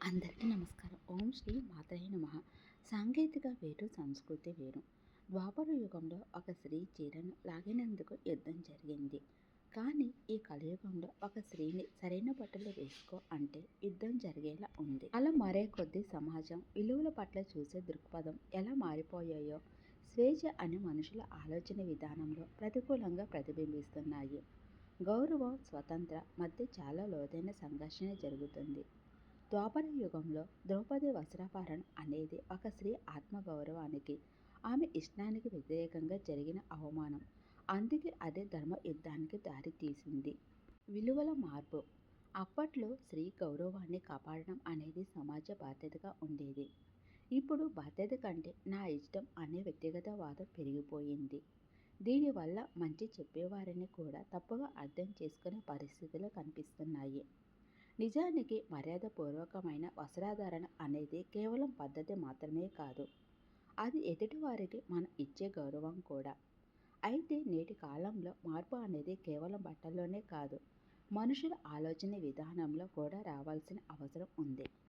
అందరికీ నమస్కారం. ఓం శ్రీ మాత్రే నమః. సాంకేతిక వేరు, సంస్కృతి వేరు. ద్వాపర యుగంలో ఒక స్త్రీ చీరను లాగినందుకు యుద్ధం జరిగింది. కానీ ఈ కలియుగంలో ఒక స్త్రీని సరైన బట్టలు వేసుకో అంటే యుద్ధం జరిగేలా ఉంది. అలా మారే కొద్దీ సమాజం విలువల పట్ల చూసే దృక్పథం ఎలా మారిపోయాయో స్వేచ్ఛ అనే మనుషుల ఆలోచన విధానంలో ప్రతికూలంగా ప్రతిబింబిస్తున్నాయి. గౌరవం, స్వతంత్ర మధ్య చాలా లోతైన సంఘర్షణ జరుగుతుంది. ద్వాపర యుగంలో ద్రౌపది వస్త్రాపహరణ అనేది ఒక స్త్రీ ఆత్మగౌరవానికి, ఆమె ఇష్టానికి వ్యతిరేకంగా జరిగిన అవమానం. అందుకే అదే ధర్మ యుద్ధానికి దారితీసింది. విలువల మార్పు. అప్పట్లో స్త్రీ గౌరవాన్ని కాపాడడం అనేది సమాజ బాధ్యతగా ఉండేది. ఇప్పుడు బాధ్యత కంటే నా ఇష్టం అనే వ్యక్తిగతవాదం పెరిగిపోయింది. దీనివల్ల మంచి చెప్పేవారిని కూడా తప్పుగా అర్థం చేసుకునే పరిస్థితులు కనిపిస్తున్నాయి. నిజానికి మర్యాదపూర్వకమైన వస్త్రధారణ అనేది కేవలం పద్ధతి మాత్రమే కాదు, అది ఎదుటివారికి మనం ఇచ్చే గౌరవం కూడా. అయితే నేటి కాలంలో మార్పు అనేది కేవలం బట్టల్లోనే కాదు, మనుషుల ఆలోచన విధానంలో కూడా రావాల్సిన అవసరం ఉంది.